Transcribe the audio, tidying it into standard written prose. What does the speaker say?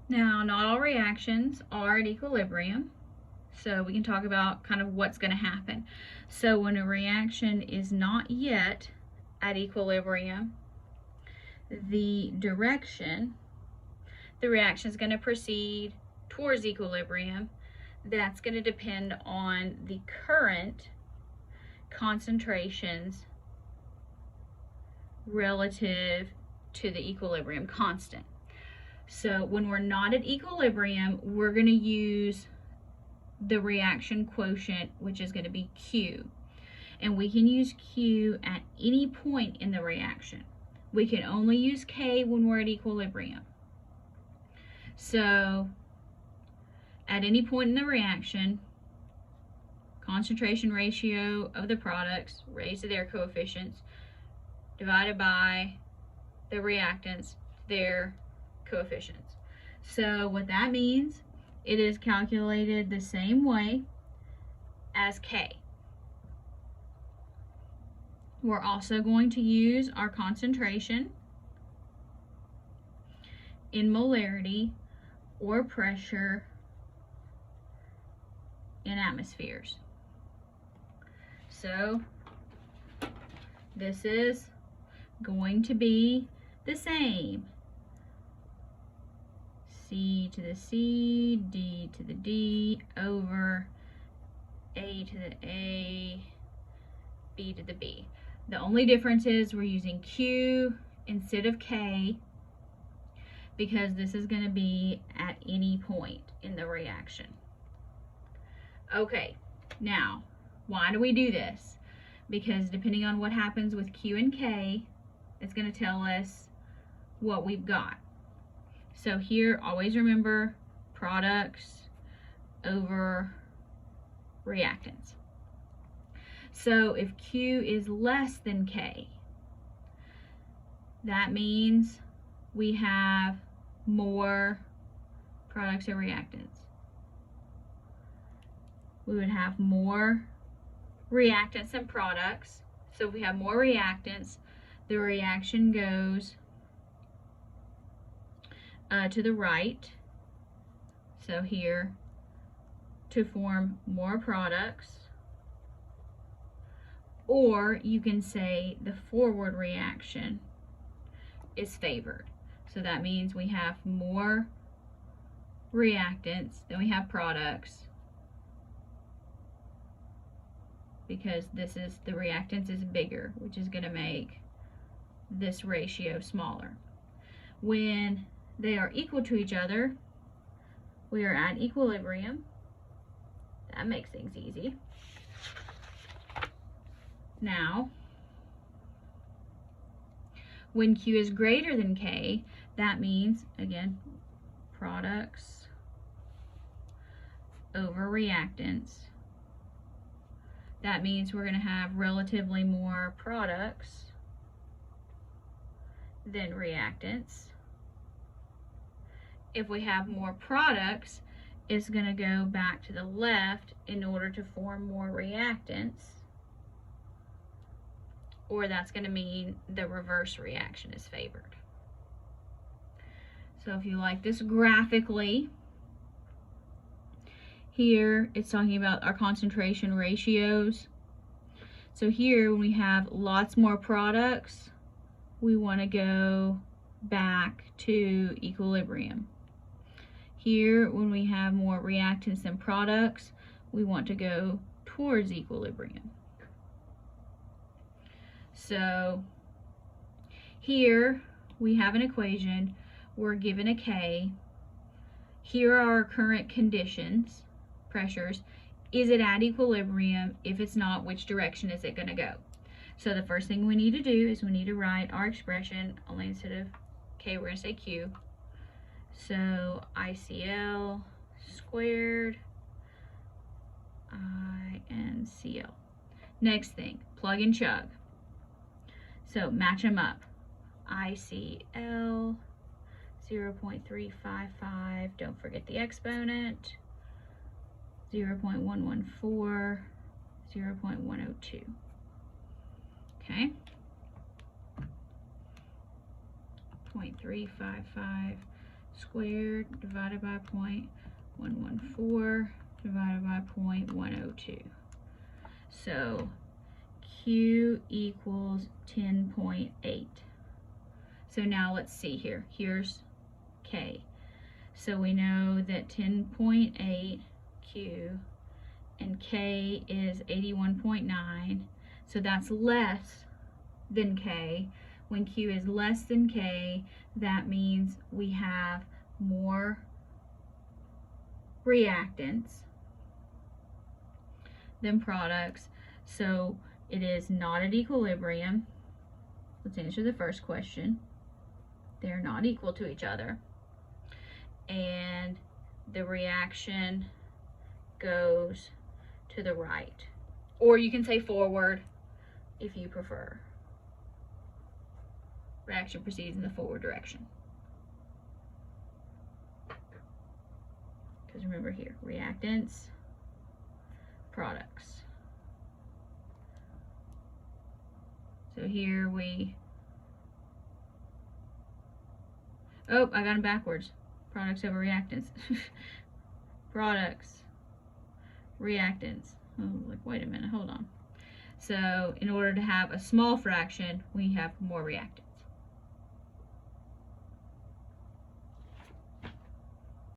Now, not all reactions are at equilibrium, so we can talk about kind of what's going to happen. So when a reaction is not yet at equilibrium, the direction the reaction is going to proceed towards equilibrium, that's going to depend on the current concentrations relative to the equilibrium constant. So when we're not at equilibrium, we're going to use the reaction quotient, which is going to be Q. And we can use Q at any point in the reaction. We can only use K when we're at equilibrium. So at any point in the reaction, concentration ratio of the products raised to their coefficients divided by the reactants, their coefficients. So what that means, it is calculated the same way as K. We're also going to use our concentration in molarity or pressure in atmospheres. So this is going to be the same. C to the C, D to the D, over A to the A, B to the B. The only difference is we're using Q instead of K because this is going to be at any point in the reaction. Okay, now, why do we do this? Because depending on what happens with Q and K, it's going to tell us what we've got. So here, always remember products over reactants. So if Q is less than K, that means we have more products or reactants. We would have more reactants than products. So if we have more reactants, the reaction goes to the right. So here, to form more products. Or you can say the forward reaction is favored. So that means we have more reactants than we have products, because this is, the reactants is bigger, which is going to make this ratio smaller. When they are equal to each other, we are at equilibrium. That makes things easy. Now, when Q is greater than K, that means, again, products over reactants. That means we're going to have relatively more products than reactants. If we have more products, it's going to go back to the left in order to form more reactants, or that's going to mean the reverse reaction is favored. So if you like this graphically, here it's talking about our concentration ratios. So here, when we have lots more products, we want to go back to equilibrium. Here, when we have more reactants than products, we want to go towards equilibrium. So here we have an equation. We're given a K. Here are our current conditions, pressures. Is it at equilibrium? If it's not, which direction is it going to go? So the first thing we need to do is we need to write our expression, only instead of K, we're going to say Q. So ICL squared INCL. Next thing, plug and chug. So match them up. ICL 0.355, don't forget the exponent, 0.114, 0.102. Okay, 0.355 squared divided by 0.114 divided by 0.102. So Q equals 10.8. So now let's see here. Here's K. So we know that 10.8 Q and K is 81.9. So that's less than K. When Q is less than K, that means we have more reactants than products. So it is not at equilibrium. Let's answer the first question. They're not equal to each other. And the reaction goes to the right. Or you can say forward if you prefer. Reaction proceeds in the forward direction. Because remember here, reactants, products. So here we, oh, I got them backwards. Products over reactants. Products, reactants. Oh, like, wait a minute, hold on. So in order to have a small fraction, we have more reactants.